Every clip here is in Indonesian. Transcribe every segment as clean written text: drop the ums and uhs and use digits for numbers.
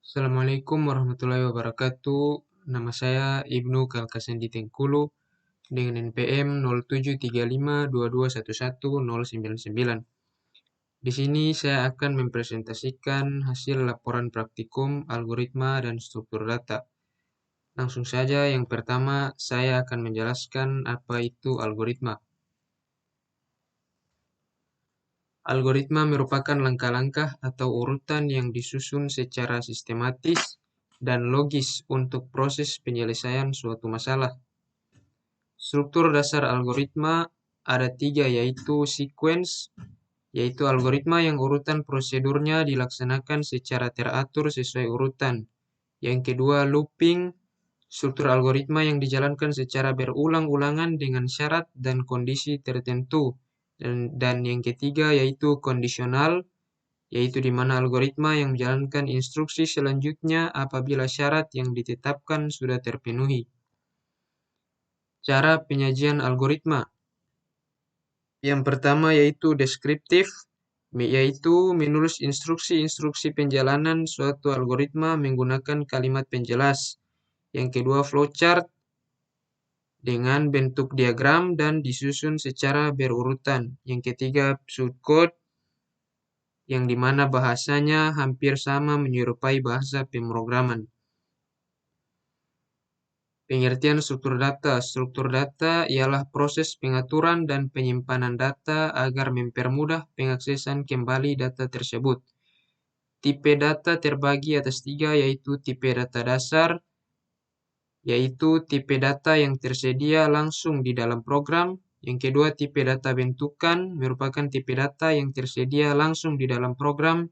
Assalamualaikum warahmatullahi wabarakatuh. Nama saya Ibnu Kalkasendi Tengkulu dengan NPM 0735221199. Di sini saya akan mempresentasikan hasil laporan praktikum algoritma dan struktur data. Langsung saja, yang pertama saya akan menjelaskan apa itu algoritma. Algoritma merupakan langkah-langkah atau urutan yang disusun secara sistematis dan logis untuk proses penyelesaian suatu masalah. Struktur dasar algoritma ada tiga, yaitu sequence, yaitu algoritma yang urutan prosedurnya dilaksanakan secara teratur sesuai urutan. Yang kedua, looping, struktur algoritma yang dijalankan secara berulang-ulangan dengan syarat dan kondisi tertentu. Dan yang ketiga yaitu kondisional, yaitu di mana algoritma yang menjalankan instruksi selanjutnya apabila syarat yang ditetapkan sudah terpenuhi. Cara penyajian algoritma. Yang pertama yaitu deskriptif, yaitu menulis instruksi-instruksi penjalanan suatu algoritma menggunakan kalimat penjelas. Yang kedua, flowchart dengan bentuk diagram dan disusun secara berurutan. Yang ketiga, pseudocode, yang dimana bahasanya hampir sama menyerupai bahasa pemrograman. Pengertian struktur data. Struktur data ialah proses pengaturan dan penyimpanan data agar mempermudah pengaksesan kembali data tersebut. Tipe data terbagi atas tiga, yaitu tipe data dasar, yaitu tipe data yang tersedia langsung di dalam program. Yang kedua, tipe data bentukan, merupakan tipe data yang tersedia langsung di dalam program.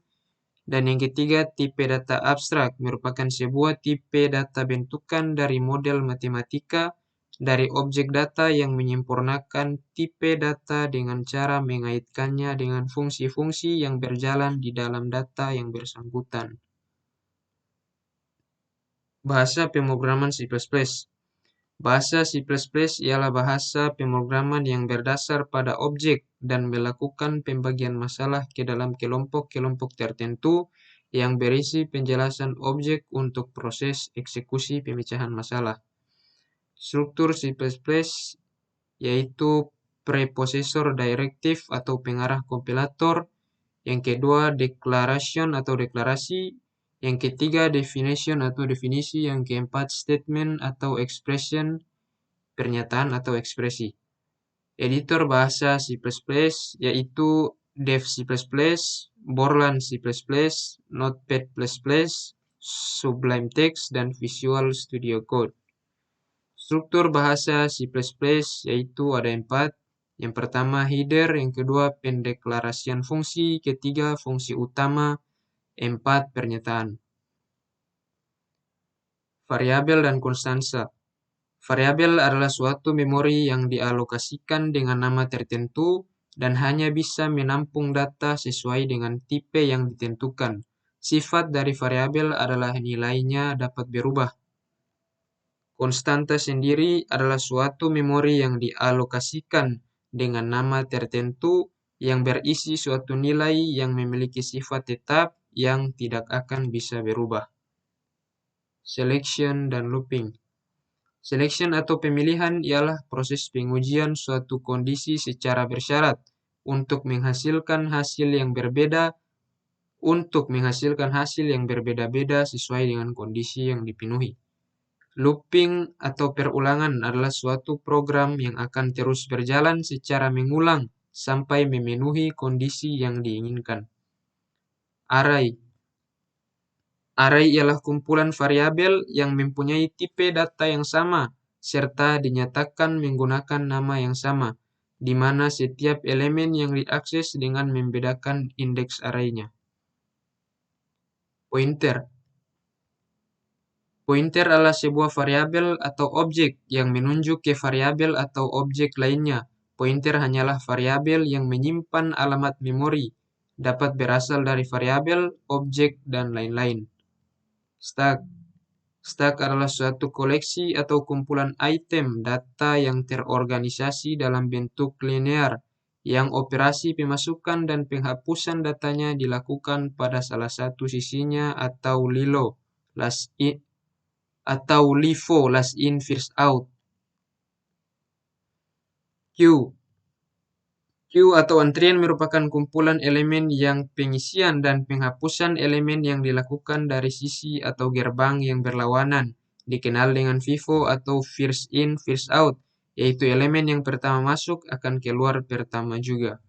Dan yang ketiga, tipe data abstrak, merupakan sebuah tipe data bentukan dari model matematika dari objek data yang menyempurnakan tipe data dengan cara mengaitkannya dengan fungsi-fungsi yang berjalan di dalam data yang bersangkutan. Bahasa pemrograman C++. Bahasa C++ ialah bahasa pemrograman yang berdasar pada objek dan melakukan pembagian masalah ke dalam kelompok-kelompok tertentu yang berisi penjelasan objek untuk proses eksekusi pemecahan masalah. Struktur C++ yaitu preprocessor directive atau pengarah kompilator. Yang kedua, declaration atau deklarasi. Yang ketiga, definition atau definisi. Yang keempat, statement atau expression, pernyataan atau ekspresi. Editor bahasa C++ yaitu Dev C++, Borland C++, Notepad++, Sublime Text, dan Visual Studio Code. Struktur bahasa C++ yaitu ada 4. Yang pertama header, yang kedua pendeklarasian fungsi, ketiga fungsi utama, 4 pernyataan. Variabel dan konstansa. Variabel adalah suatu memori yang dialokasikan dengan nama tertentu dan hanya bisa menampung data sesuai dengan tipe yang ditentukan. Sifat dari variabel adalah nilainya dapat berubah. Konstanta sendiri adalah suatu memori yang dialokasikan dengan nama tertentu yang berisi suatu nilai yang memiliki sifat tetap yang tidak akan bisa berubah. Selection dan looping. Selection atau pemilihan ialah proses pengujian suatu kondisi secara bersyarat untuk menghasilkan hasil yang berbeda-beda sesuai dengan kondisi yang dipenuhi. Looping atau perulangan adalah suatu program yang akan terus berjalan secara mengulang sampai memenuhi kondisi yang diinginkan. Array. Array ialah kumpulan variabel yang mempunyai tipe data yang sama serta dinyatakan menggunakan nama yang sama, di mana setiap elemen yang diakses dengan membedakan indeks array-nya. Pointer. Pointer adalah sebuah variabel atau objek yang menunjuk ke variabel atau objek lainnya. Pointer hanyalah variabel yang menyimpan alamat memori, dapat berasal dari variabel, objek, dan lain-lain. Stack. Stack adalah suatu koleksi atau kumpulan item data yang terorganisasi dalam bentuk linear, yang operasi pemasukan dan penghapusan datanya dilakukan pada salah satu sisinya atau lilo. last in, atau LIFO, last in first out. Queue. Queue atau antrian merupakan kumpulan elemen yang pengisian dan penghapusan elemen yang dilakukan dari sisi atau gerbang yang berlawanan, dikenal dengan FIFO atau first in, first out, yaitu elemen yang pertama masuk akan keluar pertama juga.